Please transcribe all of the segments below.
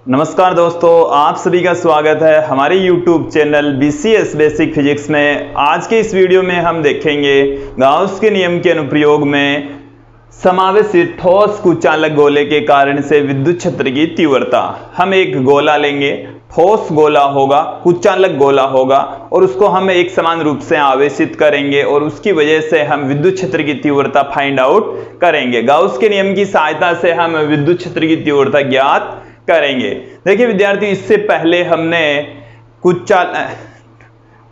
नमस्कार दोस्तों, आप सभी का स्वागत है हमारे YouTube channel BCS basic physics में। आज के इस वीडियो में हम देखेंगे गाउस के नियम के अनुप्रयोग में समावेशित ठोस कुचालक गोले के कारण से विद्युत क्षेत्र की तीव्रता। हम एक गोला लेंगे, ठोस गोला होगा, कुचालक गोला होगा और उसको हम एक समान रूप से आवेशित करेंगे और उसकी वजह से हम विद्युत क्षेत्र की तीव्रता फाइंड आउट करेंगे। गाउस के नियम की सहायता से हम विद्युत क्षेत्र की तीव्रता ज्ञात करेंगे। देखिए विद्यार्थी, इससे पहले हमने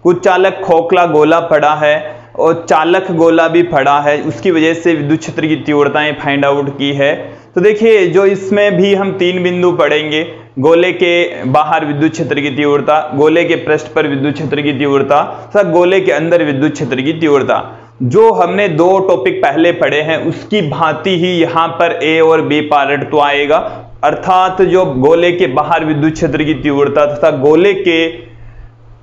कुचालक खोखला गोला पढ़ा है और चालक गोला भी पढ़ा है, उसकी वजह से विद्युत क्षेत्र की तीव्रताएं फाइंड आउट की है। तो देखिए, जो इसमें भी हम तीन बिंदु पढ़ेंगे, गोले के बाहर विद्युत क्षेत्र की तीव्रता, गोले के पृष्ठ पर विद्युत क्षेत्र की तीव्रता तथा गोले के अंदर विद्युत क्षेत्र की तीव्रता। जो हमने दो टॉपिक पहले पढ़े हैं उसकी भांति ही यहाँ पर ए और बी पार्ट तो आएगा, अर्थात जो गोले के बाहर विद्युत क्षेत्र की तीव्रता तथा गोले के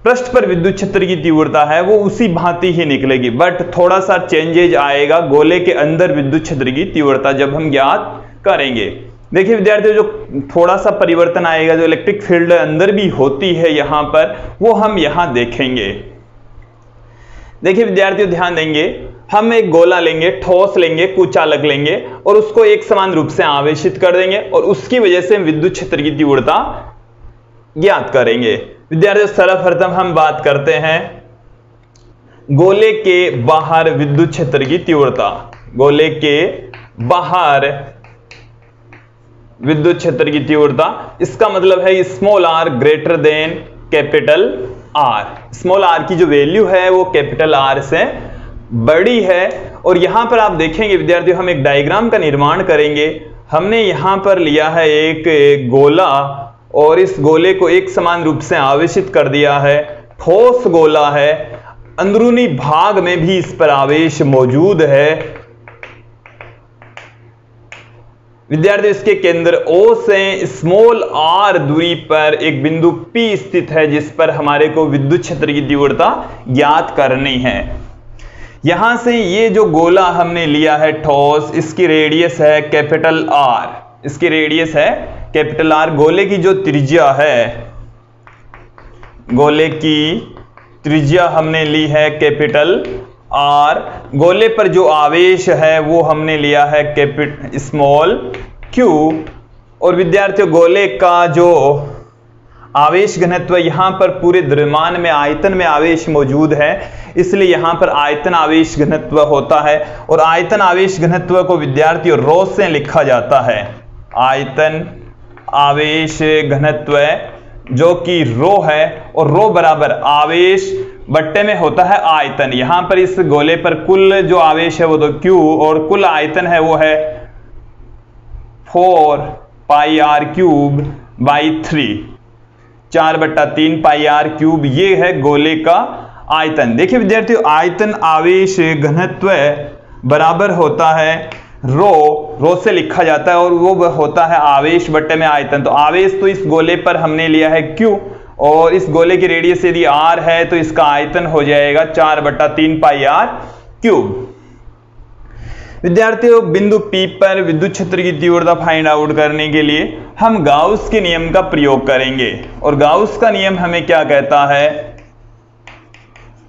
पृष्ठ पर विद्युत क्षेत्र की तीव्रता है वो उसी भांति ही निकलेगी, बट थोड़ा सा चेंजेज आएगा गोले के अंदर विद्युत क्षेत्र की तीव्रता जब हम ज्ञात करेंगे। देखिए विद्यार्थियों, जो थोड़ा सा परिवर्तन आएगा, जो इलेक्ट्रिक फील्ड अंदर भी होती है यहाँ पर, वो हम यहाँ देखेंगे। देखिए विद्यार्थियों, ध्यान देंगे, हम एक गोला लेंगे, ठोस लेंगे, कुचालक लेंगे और उसको एक समान रूप से आवेशित कर देंगे और उसकी वजह से विद्युत क्षेत्र की तीव्रता ज्ञात करेंगे। विद्यार्थियों, सर्वप्रथम हम बात करते हैं गोले के बाहर विद्युत क्षेत्र की तीव्रता। गोले के बाहर विद्युत क्षेत्र की तीव्रता, इसका मतलब है small R greater than capital R. Small R की जो वैल्यू है वो कैपिटल आर से बड़ी है। और यहां पर आप देखेंगे विद्यार्थियों, हम एक डायग्राम का निर्माण करेंगे। हमने यहां पर लिया है एक गोला और इस गोले को एक समान रूप से आवेशित कर दिया है। ठोस गोला है, अंदरूनी भाग में भी इस पर आवेश मौजूद है। विद्यार्थी, इसके केंद्र O से स्मॉल r दूरी पर एक बिंदु P स्थित है जिस पर हमारे को विद्युत क्षेत्र की तीव्रता ज्ञात करनी है। यहां से ये जो गोला हमने लिया है ठोस, इसकी रेडियस है कैपिटल R। इसकी रेडियस है कैपिटल R। गोले की जो त्रिज्या है, गोले की त्रिज्या हमने ली है कैपिटल R। गोले पर जो आवेश है वो हमने लिया है कैपिटल स्मॉल q। और विद्यार्थियों, गोले का जो आवेश घनत्व, यहां पर पूरे द्रव्यमान में आयतन में आवेश मौजूद है, इसलिए यहां पर आयतन आवेश घनत्व होता है। और आयतन आवेश घनत्व को विद्यार्थियों रो से लिखा जाता है। आयतन आवेश घनत्व जो कि रो है, और रो बराबर आवेश बट्टे में होता है आयतन। यहां पर इस गोले पर कुल जो आवेश है वो तो Q और कुल आयतन है वो है 4 pi r cube by 3, 4/3 pi r cube. ये है गोले का आयतन। देखिए विद्यार्थियों, आयतन आवेश घनत्व बराबर होता है रो से लिखा जाता है और वो होता है आवेश बट्टे में आयतन। तो आवेश तो इस गोले पर हमने लिया है Q और इस गोले की रेडियस यदि r है तो इसका आयतन हो जाएगा 4/3 पाई r क्यूब। विद्यार्थियों, बिंदु P पर विद्युत क्षेत्र की तीव्रता फाइंड आउट करने के लिए हम गाउस के नियम का प्रयोग करेंगे। और गाउस का नियम हमें क्या कहता है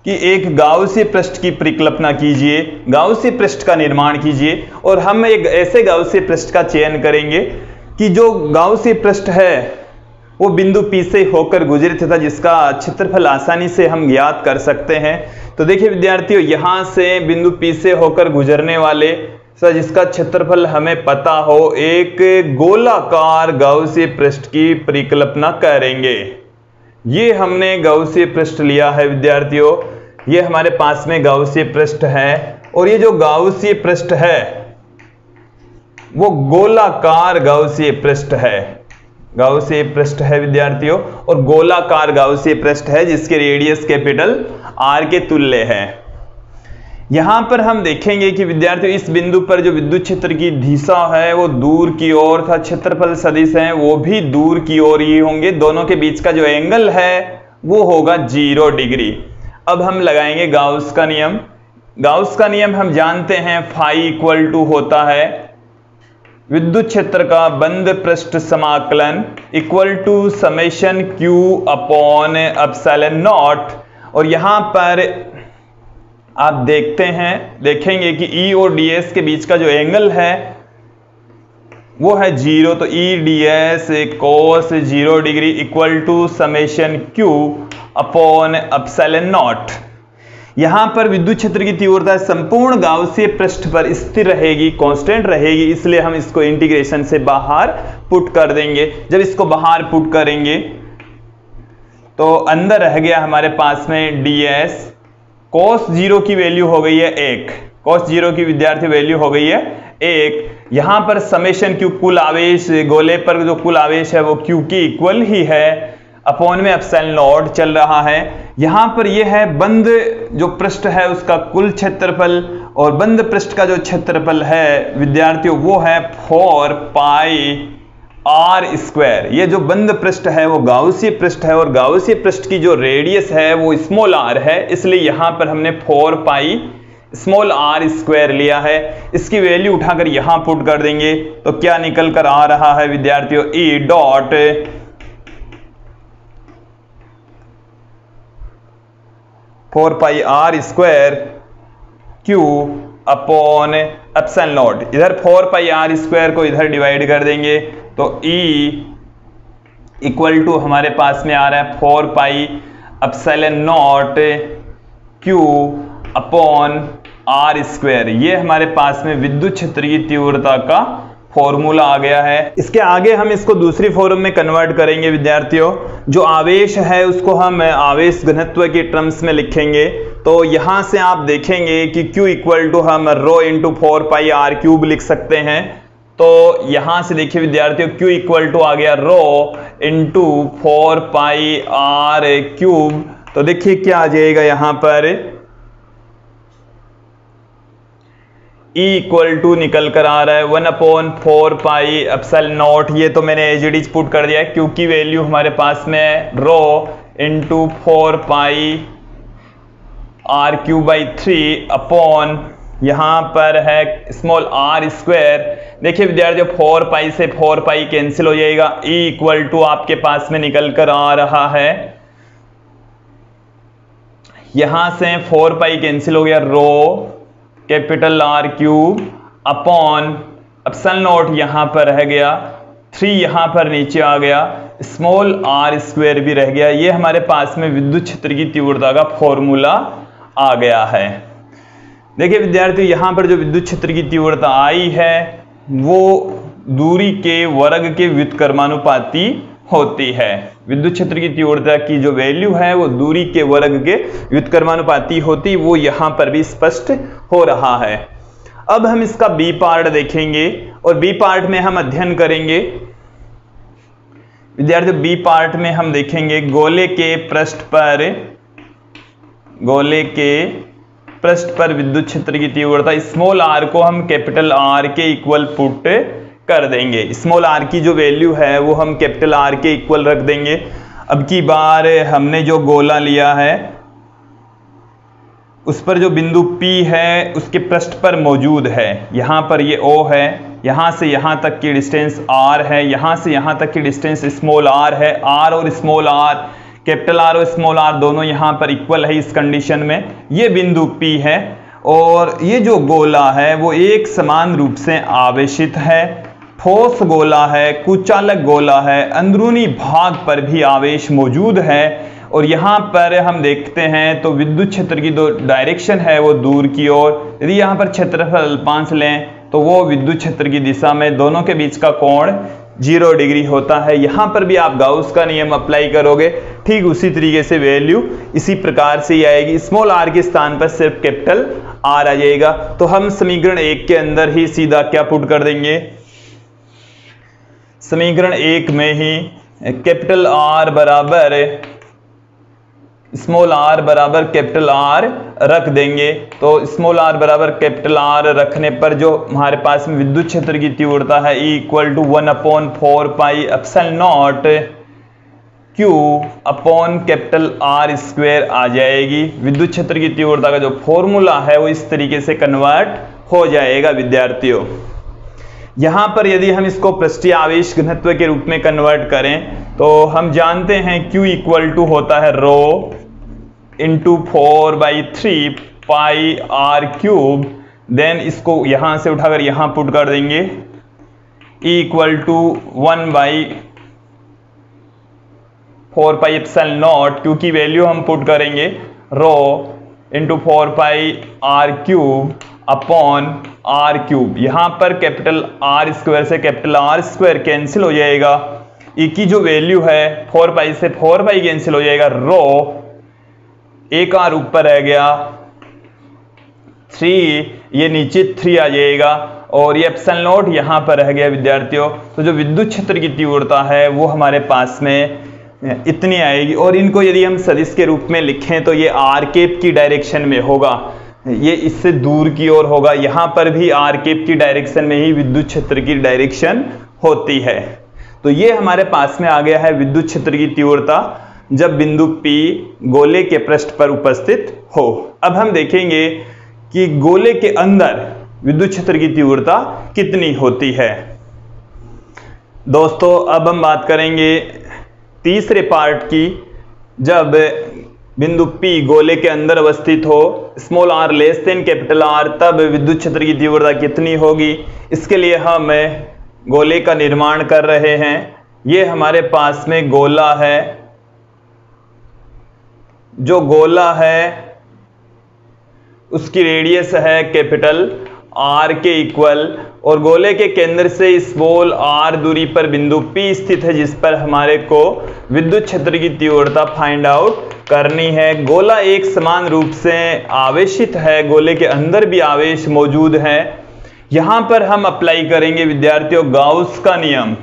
कि एक गाउसीय पृष्ठ की परिकल्पना कीजिए, गाउसीय पृष्ठ का निर्माण कीजिए और हम एक ऐसे गाउसीय पृष्ठ का चयन करेंगे कि जो गाउसीय पृष्ठ है वो बिंदु P से होकर गुजरे तथा जिसका क्षेत्रफल आसानी से हम ज्ञात कर सकते हैं। तो देखिए विद्यार्थियों, यहां से बिंदु P से होकर गुजरने वाले जिसका क्षेत्रफल हमें पता हो, एक गोलाकार गाउसीय पृष्ठ की परिकल्पना करेंगे। ये हमने गाउसीय पृष्ठ लिया है विद्यार्थियों, ये हमारे पास में गाउसीय पृष्ठ है और ये जो गाउसीय पृष्ठ है वो गोलाकार गाउसीय पृष्ठ है। गाउसीय पृष्ठ है विद्यार्थियों, और गोलाकार गाउसीय पृष्ठ है जिसके रेडियस कैपिटल R के तुल्य है। यहां पर हम देखेंगे कि विद्यार्थियों, इस बिंदु पर जो विद्युत क्षेत्र की दिशा है वो दूर की ओर था, क्षेत्रफल सदिश है वो भी दूर की ओर ही होंगे। दोनों के बीच का जो एंगल है वो होगा 0 डिग्री। अब हम लगाएंगे गाउस का नियम। गाउस का नियम हम जानते हैं, फाई इक्वल टू होता है विद्युत क्षेत्र का बंद पृष्ठ समाकलन equal to summation Q upon epsilon naught. और यहां पर आप देखेंगे कि E और ds के बीच का जो एंगल है वो है 0, तो E ds cos 0 degree equal to summation Q upon epsilon naught. यहां पर विद्युत क्षेत्र की तीव्रता संपूर्ण गाउसीय पृष्ठ पर स्थिर रहेगी, कांस्टेंट रहेगी, इसलिए हम इसको इंटीग्रेशन से बाहर पुट कर देंगे। जब इसको बाहर पुट करेंगे तो अंदर रह गया हमारे पास में ds, cos 0 की वैल्यू हो गई है 1, cos 0 की विद्यार्थी वैल्यू हो गई है 1। यहां पर समेशन Q कुल आवेश, गोले पर जो कुल आवेश है वो Q की इक्वल ही है, अपॉन में एप्सिलॉन नॉट चल रहा है। यहां पर यह है बंद जो पृष्ठ है उसका कुल क्षेत्रफल, और बंद पृष्ठ का जो क्षेत्रफल है विद्यार्थियों वो है 4 पाई r स्क्वायर। ये जो बंद पृष्ठ है वो गाउसीय पृष्ठ है, और गाउसीय पृष्ठ की जो रेडियस है वो स्मॉल r है, इसलिए यहां पर हमने 4 पाई स्मॉल r स्क्वायर लिया है। इसकी वैल्यू उठाकर यहां पुट कर देंगे तो क्या निकल कर आ रहा है विद्यार्थियों, E dot 4 pi r square Q upon epsilon not. इधर 4 पाई r स्क्वायर को इधर डिवाइड कर देंगे तो E इक्वल टू हमारे पास में आ रहा है 4 पाई epsilon naught Q upon r square. ये हमारे पास में विद्युत क्षेत्र की तीव्रता का फॉर्मूला आ गया है। इसके आगे हम इसको दूसरी फॉर्म में कन्वर्ट करेंगे विद्यार्थियों। जो आवेश है उसको हम आवेश घनत्व के टर्म्स में लिखेंगे, तो यहां से आप देखेंगे कि Q इक्वल टू हम रो इंटू 4 पाई r क्यूब लिख सकते हैं। तो यहां से देखिए विद्यार्थियों Q इक्वल टू आ गया रो इंटू 4 पाई r क्यूब। तो देखिए क्या आ जाएगा यहां पर, E इक्वल टू निकल कर आ रहा है 1/4 पाई एप्सिलॉन नॉट। ये तो मैंने एज इट इज पुट कर दिया है, क्योंकि वैल्यू हमारे पास में rho into 4 pi r cube by 3 upon यहां पर है स्मॉल r स्क्वायर। देखिए विद्यार्थियों 4 पाई से 4 पाई कैंसिल हो जाएगा, E इक्वल टू आपके पास में निकल कर आ रहा है, यहां से 4 पाई कैंसिल हो गया, rho capital R cube upon epsilon naught यहां पर रह गया, 3 यहां पर नीचे आ गया, स्मॉल r स्क्वायर भी रह गया। ये हमारे पास में विद्युत क्षेत्र की तीव्रता का फॉर्मूला आ गया है। देखिए विद्यार्थियों यहां पर जो विद्युत क्षेत्र की तीव्रता आई है वो दूरी के वर्ग के व्युत्क्रमानुपाती होती है। विद्युत क्षेत्र की तीव्रता की जो वैल्यू है वो दूरी के वर्ग के व्युत्क्रमानुपाती होती, वो यहां पर भी स्पष्ट हो रहा है। अब हम इसका बी पार्ट देखेंगे, और बी पार्ट में हम अध्ययन करेंगे विद्यार्थियों, बी पार्ट में हम देखेंगे गोले के पृष्ठ पर विद्युत क्षेत्र की तीव्रता स्मॉल r को हम कैपिटल R के इक्वल पुट कर देंगे। स्मॉल r की जो वैल्यू है वो हम कैपिटल R के इक्वल रख देंगे। अब की बार हमने जो गोला लिया है उस पर जो बिंदु P है उसके पृष्ठ पर मौजूद है, यहां पर ये O है, यहां से यहां तक की डिस्टेंस R है, यहां से यहां तक की डिस्टेंस स्मॉल r है। R और स्मॉल r, कैपिटल R और स्मॉल r दोनों यहां पर इक्वल है इस कंडीशन में। ये बिंदु P है और ये जो गोला है वो एक समान रूप से आवेशित है, ठोस गोला है, कुचालक गोला है, अंदरूनी भाग पर भी आवेश मौजूद है। और यहाँ पर हम देखते हैं तो विद्युत क्षेत्र की जो डायरेक्शन है वो दूर की ओर। यदि यहाँ पर क्षेत्रफल अल्पांश लें तो वो विद्युत क्षेत्र की दिशा में दोनों के बीच का कोण 0 डिग्री होता है। यहाँ पर भी आप गाउस का नियम अप्लाई करोगे, ठीक उसी तरीके से वैल्यू इसी प्रकार से ही आएगी। स्मॉल r के स्थान पर सिर्फ कैपिटल R आ जाएगा। तो हम समीकरण 1 के अंदर ही सीधा क्या पुट कर देंगे, समीकरण 1 में ही कैपिटल R बराबर स्मॉल r बराबर कैपिटल R रख देंगे। तो स्मॉल r बराबर कैपिटल R रखने पर जो हमारे पास में विद्युत क्षेत्र की तीव्रता है E equal to 1/4 pi epsilon naught Q upon capital R square आ जाएगी। विद्युत क्षेत्र की तीव्रता का जो फॉर्मूला है वो इस तरीके से कन्वर्ट हो जाएगा विद्यार्थियों। यहां पर यदि हम इसको पृष्ठीय आवेश घनत्व के रूप में कन्वर्ट करें तो हम जानते हैं Q इक्वल टू होता है rho into 4/3 pi R cube. Then इसको यहां से उठाकर यहां पुट कर देंगे, E equal to 1/4 pi epsilon naught, क्योंकि वैल्यू हम पुट करेंगे rho into 4 pi R cube upon R cube. यहां पर कैपिटल आर स्क्वायर से कैपिटल आर स्क्वायर कैंसिल हो जाएगा, ई की जो वैल्यू है 4 पाई से 4 पाई कैंसिल हो जाएगा, रो एक आर ऊपर रह गया 3, ये नीचे 3 आ जाएगा और ये एप्सिलॉन नॉट यहां पर रह गया विद्यार्थियों। तो जो विद्युत क्षेत्र की तीव्रता है वो हमारे पास में इतनी आएगी, और इनको यदि हम सदिश के रूप में लिखें तो ये आर केप की डायरेक्शन में होगा, ये इससे दूर की ओर होगा। यहां पर भी आर केप की डायरेक्शन में ही विद्युत क्षेत्र की डायरेक्शन होती है। तो ये हमारे पास में आ गया है विद्युत क्षेत्र की तीव्रता जब बिंदु P गोले के पृष्ठ पर उपस्थित हो। अब हम देखेंगे कि गोले के अंदर विद्युत क्षेत्र की तीव्रता कितनी होती है। दोस्तों अब हम बात करेंगे तीसरे पार्ट की। जब बिंदु P गोले के अंदर अवस्थित हो, small r less than capital R, तब विद्युत क्षेत्र की तीव्रता कितनी होगी। इसके लिए हम गोले का निर्माण कर रहे हैं। ये हमारे पास में गोला है, जो गोला है उसकी रेडियस है कैपिटल R के इक्वल, और गोले के केंद्र से स्मॉल r दूरी पर बिंदु P स्थित है जिस पर हमारे को विद्युत क्षेत्र की तीव्रता फाइंड आउट करनी है। गोला एक समान रूप से आवेशित है, गोले के अंदर भी आवेश मौजूद है। यहां पर हम अप्लाई करेंगे विद्यार्थियों गॉस का नियम।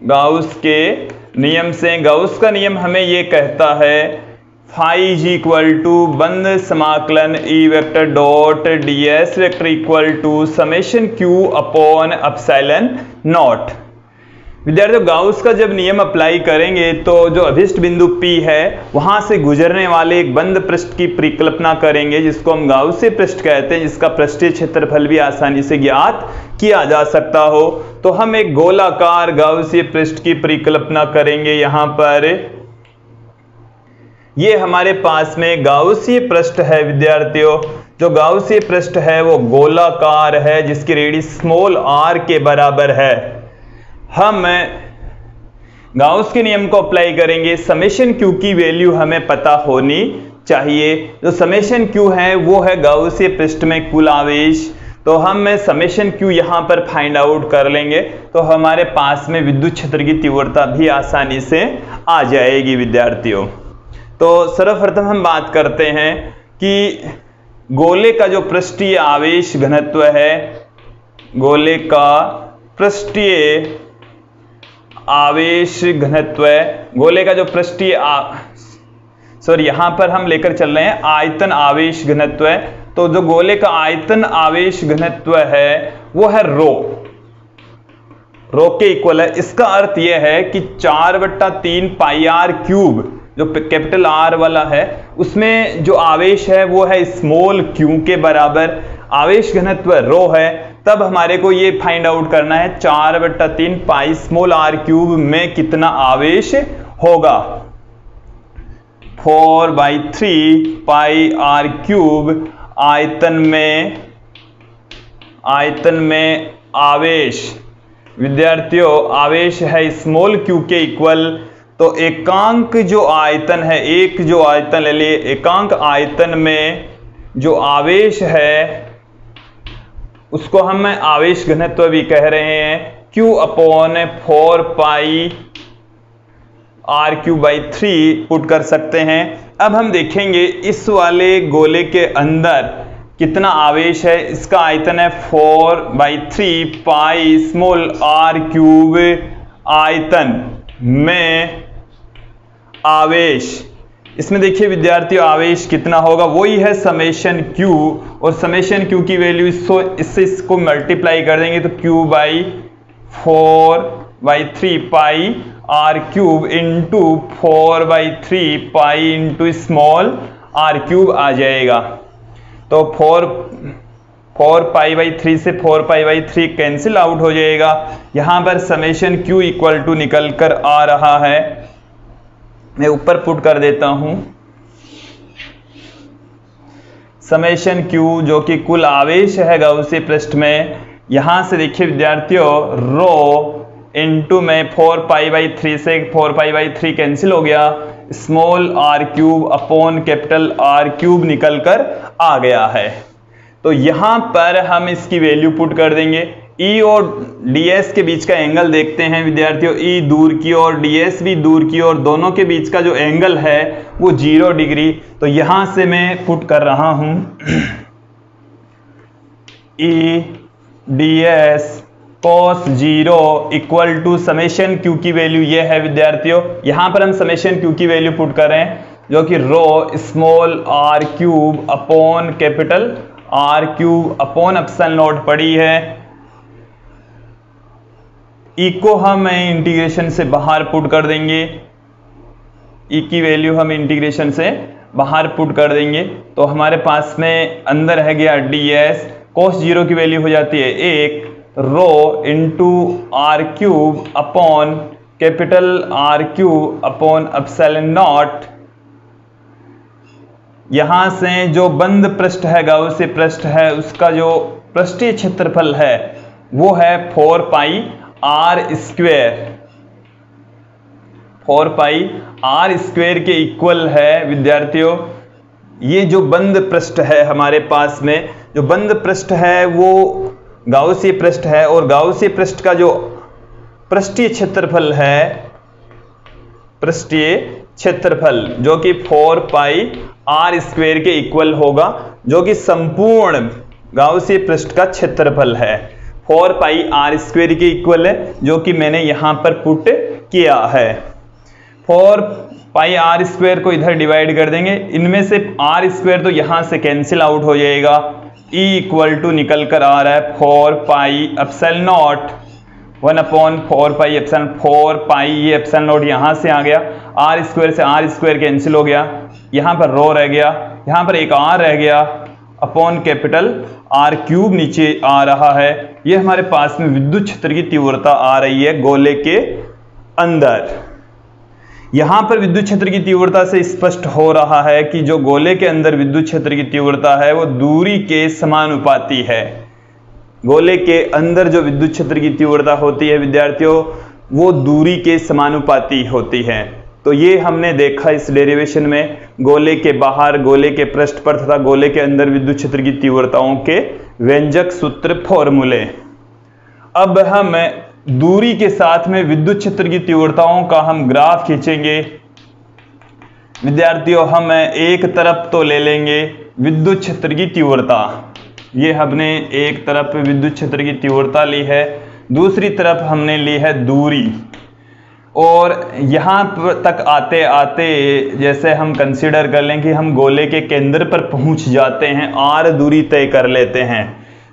गॉस के नियम से, गॉस का नियम हमें ये कहता है फाई जी इक्वल टू बंद समाकलन E vector dot ds vector equal to summation q upon epsilon naught. विद्यार्थियों गॉस का जब नियम अप्लाई करेंगे तो जो अभिष्ट बिंदु P है वहां से गुजरने वाले एक बंद पृष्ठ की परिकल्पना करेंगे जिसको हम गॉसीय पृष्ठ कहते हैं, जिसका पृष्ठीय क्षेत्रफल भी आसानी से ज्ञात किया जा सकता हो। तो हम एक गोलाकार गॉसीय पृष्ठ की परिकल्पना करेंगे। यहां पर ये हमारे पास में गॉसीय पृष्ठ है विद्यार्थियों। जो गॉसीय पृष्ठ है वो गोलाकार है जिसकी रेडियस स्मॉल r के बराबर है। हम गॉस के नियम को अप्लाई करेंगे। समेशन q की वैल्यू हमें पता होनी चाहिए। जो समेशन q है वो है गॉसीय पृष्ठ में कुल आवेश। तो हम समेशन q यहां पर फाइंड आउट कर लेंगे तो हमारे पास में विद्युत क्षेत्र की तीव्रता भी आसानी से आ जाएगी विद्यार्थियों। तो सर्वप्रथम हम बात करते हैं कि गोले का जो पृष्ठीय आवेश घनत्व है, गोले का पृष्ठीय आवेश घनत्व, गोले का जो पृष्ठीय यहां पर हम लेकर चल रहे हैं आयतन आवेश घनत्व। तो जो गोले का आयतन आवेश घनत्व है वो है रो के इक्वल है। इसका अर्थ यह है कि 4/3 पाई आर क्यूब, जो कैपिटल R वाला है उसमें जो आवेश है वो है स्मॉल q के बराबर, आवेश घनत्व रो है। तब हमारे को ये फाइंड आउट करना है 4/3 पाई स्मॉल r क्यूब में कितना आवेश होगा। 4/3 पाई r क्यूब आयतन में आवेश, विद्यार्थियों आवेश है स्मॉल q के इक्वल। तो एकांक जो आयतन है, एक जो आयतन ले लिए, एकांक आयतन में जो आवेश है उसको हम आवेश घनत्व भी कह रहे हैं। Q अपॉन 4 पाई r³/3 पुट कर सकते हैं। अब हम देखेंगे इस वाले गोले के अंदर कितना आवेश है। इसका आयतन है 4/3 पाई स्मॉल r³ आयतन में आवेश। इसमें देखिए विद्यार्थियों आवेश कितना होगा, वही है समेशन q, और समेशन q की वैल्यू इससे इसको मल्टीप्लाई कर देंगे तो q/4/3 पाई r³ into 4/3 pi into small r³ आ जाएगा। तो 4π/3 से 4π/3 कैंसिल आउट हो जाएगा। यहां पर समेशन Q इक्वल टू निकल कर आ रहा है, मैं ऊपर पुट कर देता हूं। समेशन Q जो कि कुल आवेश है गाउसी पृष्ठ में, यहां से देखिए विद्यार्थियों रो इनटू में 4π/3 से 4π/3 कैंसिल हो गया, small r³ upon capital R³ निकल कर आ गया है। तो यहां पर हम इसकी वैल्यू पुट कर देंगे। E और ds के बीच का एंगल देखते हैं विद्यार्थियों, E दूर की और ds भी दूर की और दोनों के बीच का जो एंगल है वो 0 डिग्री। तो यहां से मैं पुट कर रहा हूं E ds cos 0 equal to summation Q की वैल्यू ये है विद्यार्थियों। यहां पर हम समेशन Q की वैल्यू पुट कर रहे हैं जो कि rho small r³ upon capital R³ upon epsilon naught पड़ी है। E को हम इंटीग्रेशन से बाहर पुट कर देंगे, E की वैल्यू हम इंटीग्रेशन से बाहर पुट कर देंगे। तो हमारे पास में अंदर है गया ds, cos 0 की वैल्यू हो जाती है 1 rho into R³ upon capital R³ upon epsilon naught. यहां से जो बंद पृष्ठ है गाउसी पृष्ठ है उसका जो पृष्ठीय क्षेत्रफल है वो है 4πr²। 4πr² के इक्वल है विद्यार्थियों। ये जो बंद पृष्ठ है हमारे पास में, जो बंद पृष्ठ है वो गाउसी पृष्ठ है और गाउसी पृष्ठ का जो पृष्ठीय क्षेत्रफल है, पृष्ठीय क्षेत्रफल जो कि 4πr² के इक्वल होगा, जो कि संपूर्ण गाउसी पृष्ठ का क्षेत्रफल है 4πr² के इक्वल है, जो कि मैंने यहां पर पुट किया है। 4πr² को इधर डिवाइड कर देंगे, इनमें से r² तो यहां से कैंसिल आउट हो जाएगा। E इक्वल टू निकल कर आ रहा है 4πε0 1/4πε, 4π ये एप्सिलॉन नॉट यहां से आ गया, r² से r² कैंसिल हो गया, यहां पर रो रह गया, यहां पर एक r रह गया अपॉन कैपिटल R³ नीचे आ रहा है। ये हमारे पास में विद्युत क्षेत्र की तीव्रता आ रही है गोले के अंदर। यहां पर विद्युत क्षेत्र की तीव्रता से स्पष्ट हो रहा है कि जो गोले के अंदर विद्युत क्षेत्र की तीव्रता है वो दूरी के समानुपाती है। गोले के अंदर जो विद्युत क्षेत्र की तीव्रता होती है विद्यार्थियों वो दूरी के समानुपाती होती है। तो ये हमने देखा इस डेरिवेशन में, गोले के बाहर, गोले के पृष्ठ पर तथा गोले के अंदर विद्युत क्षेत्र की तीव्रताओं के व्यंजक सूत्र फॉर्मूले। अब हम दूरी के साथ में विद्युत क्षेत्र की तीव्रताओं का हम ग्राफ खींचेंगे विद्यार्थियों। हम एक तरफ तो ले लेंगे विद्युत क्षेत्र की तीव्रता, ये हमने एक तरफ विद्युत क्षेत्र की तीव्रता ली है, दूसरी तरफ हमने ली है दूरी। और यहां तक आते आते जैसे हम कंसीडर कर लें कि हम गोले के केंद्र पर पहुंच जाते हैं, r दूरी तय कर लेते हैं।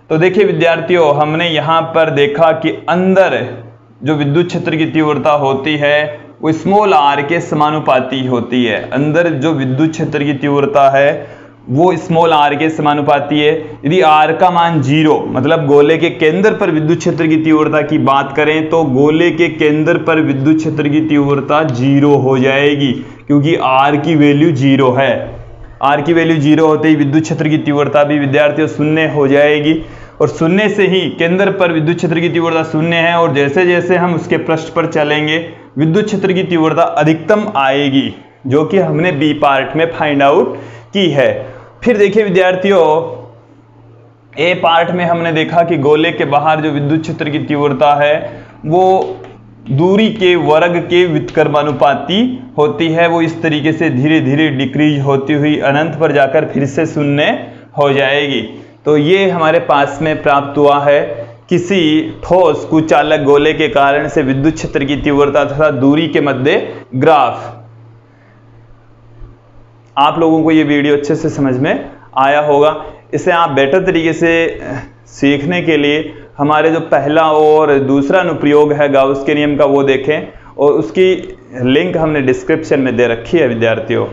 तो देखिए विद्यार्थियों हमने यहां पर देखा कि अंदर जो विद्युत क्षेत्र की तीव्रता होती है वो स्मॉल r के समानुपाती होती है। अंदर जो विद्युत क्षेत्र की तीव्रता है वो स्मॉल r के समानुपाती है। यदि r का मान 0 मतलब गोले के केंद्र पर विद्युत क्षेत्र की तीव्रता की बात करें तो गोले के केंद्र पर विद्युत क्षेत्र की तीव्रता 0 हो जाएगी, क्योंकि r की वैल्यू 0 है। r की वैल्यू 0 होते ही विद्युत क्षेत्र की तीव्रता भी विद्यार्थियों शून्य हो जाएगी, और शून्य से ही केंद्र पर विद्युत क्षेत्र की तीव्रता शून्य है, और जैसे जैसे हम उसके पृष्ठ पर चलेंगे विद्युत क्षेत्र की तीव्रता अधिकतम आएगी, जो कि हमने बी पार्ट में फाइंड आउट की है। फिर देखिए विद्यार्थियों ए पार्ट में हमने देखा कि गोले के बाहर जो विद्युत क्षेत्र की तीव्रता है वो दूरी के वर्ग के व्युत्क्रमानुपाती होती है। वो इस तरीके से धीरे धीरे डिक्रीज होती हुई अनंत पर जाकर फिर से शून्य हो जाएगी। तो ये हमारे पास में प्राप्त हुआ है किसी ठोस कुचालक गोले के कारण से विद्युत क्षेत्र की तीव्रता तथा दूरी के मध्य ग्राफ। आप लोगों को ये वीडियो अच्छे से समझ में आया होगा। इसे आप बेटर तरीके से सीखने के लिए हमारे जो पहला और दूसरा अनुप्रयोग है गाउस के नियम का वो देखें, और उसकी लिंक हमने डिस्क्रिप्शन में दे रखी है विद्यार्थियों।